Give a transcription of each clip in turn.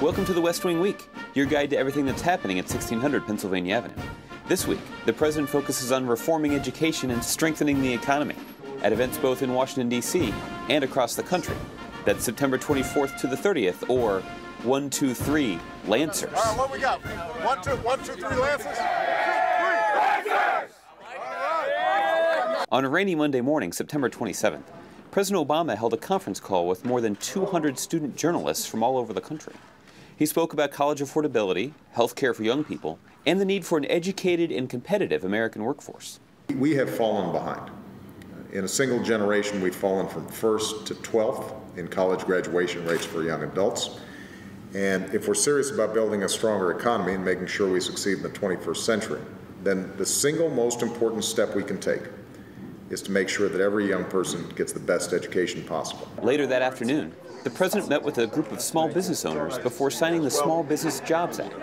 Welcome to the West Wing Week, your guide to everything that's happening at 1600 Pennsylvania Avenue. This week, the President focuses on reforming education and strengthening the economy at events both in Washington, D.C. and across the country. That's September 24th to the 30th, or 1, 2, 3 Lancers. All right, what we got? 1, 2, 3 Lancers? 3 Lancers! All right. On a rainy Monday morning, September 27th, President Obama held a conference call with more than 200 student journalists from all over the country. He spoke about college affordability, health care for young people, and the need for an educated and competitive American workforce. We have fallen behind. In a single generation, we've fallen from 1st to 12th in college graduation rates for young adults. And if we're serious about building a stronger economy and making sure we succeed in the 21st century, then the single most important step we can take is to make sure that every young person gets the best education possible. Later that afternoon, the President met with a group of small business owners before signing the Small Business Jobs Act,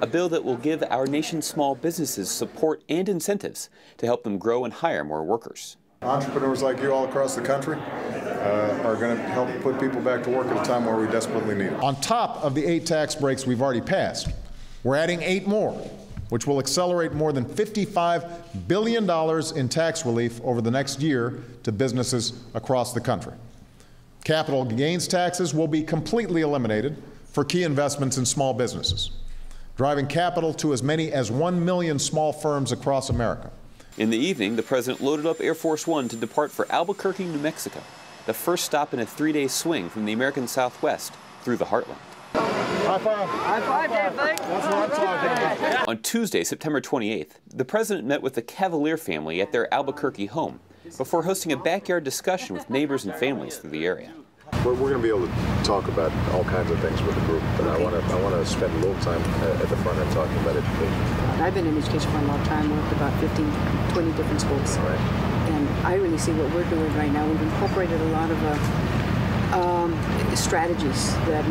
a bill that will give our nation's small businesses support and incentives to help them grow and hire more workers. Entrepreneurs like you all across the country are going to help put people back to work at a time where we desperately need it. On top of the 8 tax breaks we've already passed, we're adding 8 more, which will accelerate more than $55 billion in tax relief over the next year to businesses across the country. Capital gains taxes will be completely eliminated for key investments in small businesses, driving capital to as many as 1 million small firms across America. In the evening, the President loaded up Air Force One to depart for Albuquerque, New Mexico, the first stop in a 3-day swing from the American Southwest through the heartland. High five. High five, Dave. That's what I'm talking about. On Tuesday, September 28th, the President met with the Cavalier family at their Albuquerque home before hosting a backyard discussion with neighbors and families through the area. We're going to be able to talk about all kinds of things with the group, but I want to spend a little time at the front end talking about education. I've been in education for a long time, worked about 15, 20 different schools. Right. And I really see what we're doing right now. We've incorporated a lot of strategies that,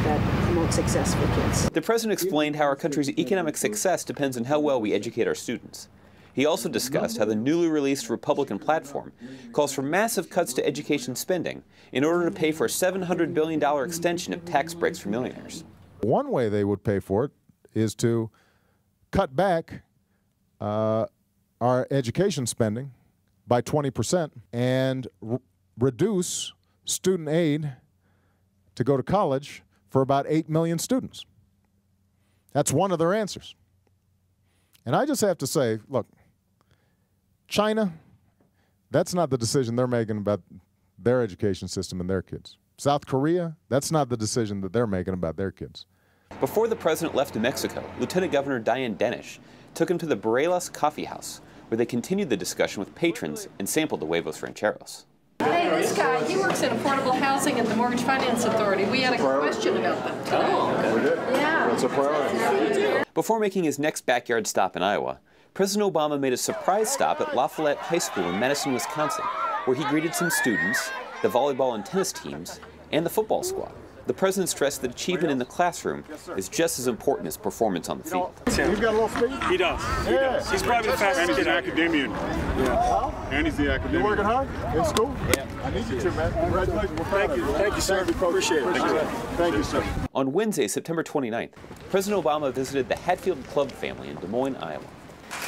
that promote success for kids. The President explained how our country's economic success depends on how well we educate our students. He also discussed how the newly released Republican platform calls for massive cuts to education spending in order to pay for a $700 billion extension of tax breaks for millionaires. One way they would pay for it is to cut back our education spending by 20% and reduce student aid to go to college for about 8 million students. That's one of their answers. And I just have to say, look, China, that's not the decision they're making about their education system and their kids. South Korea, that's not the decision that they're making about their kids. Before the President left New Mexico, Lieutenant Governor Diane Denish took him to the Barelas Coffee House, where they continued the discussion with patrons and sampled the huevos rancheros. Hey, this guy, he works in affordable housing at the Mortgage Finance Authority. We had a question about them today. Oh, we did? Yeah. That's a priority. Before making his next backyard stop in Iowa, President Obama made a surprise stop at Lafayette High School in Madison, Wisconsin, where he greeted some students, the volleyball and tennis teams, and the football squad. The President stressed that achievement in the classroom is just as important as performance on the field. He's got a little speed? He does. He does. He's probably the fastest kid. And he's an academician. Yeah. And he's the academician. You working hard in school? Yeah. I need you to, man. Congratulations. We're proud of you. Thank you, sir. Appreciate it. Thank you, sir. On Wednesday, September 29th, President Obama visited the HATFIELD-CLUBB family in Des Moines, Iowa.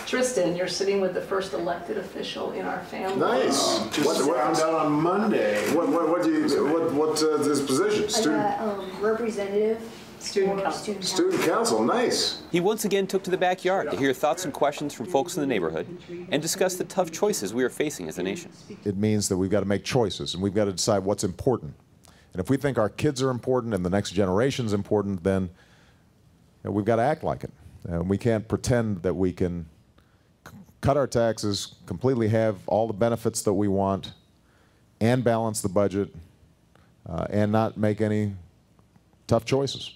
Tristan, you're sitting with the first elected official in our family. Nice. What I'm down on Monday. What's his position? Representative. Student council. Student council. Nice. He once again took to the backyard to hear thoughts and questions from folks in the neighborhood and discuss the tough choices we are facing as a nation. It means that we've got to make choices, and we've got to decide what's important. And if we think our kids are important and the next generation's important, then we've got to act like it. We can't pretend that we can cut our taxes, completely have all the benefits that we want, and balance the budget, and not make any tough choices.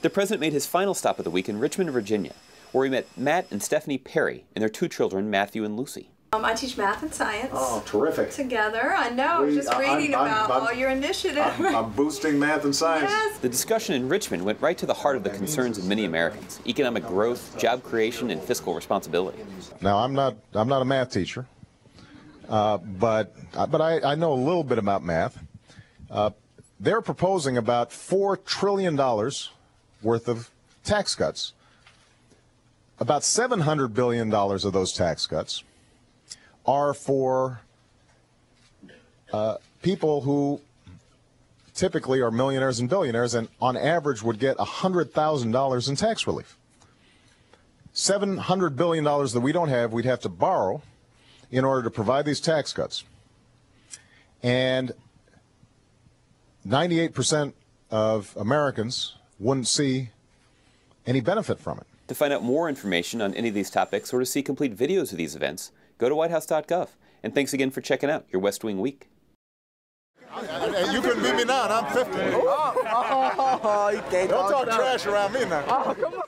The President made his final stop of the week in Richmond, Virginia, where he met Matt and Stephanie Perry and their 2 children, Matthew and Lucy. I teach math and science. Oh, terrific. Together. I know, just reading about all your initiatives. I'm boosting math and science. Yes. The discussion in Richmond went right to the heart of the concerns of many Americans: economic growth, job creation, and fiscal responsibility. Now, I'm not a math teacher, but I know a little bit about math. they're proposing about $4 trillion worth of tax cuts. About $700 billion of those tax cuts are for people who typically are millionaires and billionaires and on average would get $100,000 in tax relief. $700 billion that we don't have, we'd have to borrow in order to provide these tax cuts. And 98% of Americans wouldn't see any benefit from it. To find out more information on any of these topics or to see complete videos of these events, go to whitehouse.gov. And thanks again for checking out your West Wing Week. You couldn't beat me now, and I'm 50. You can't Don't talk trash around me now. Oh, come on.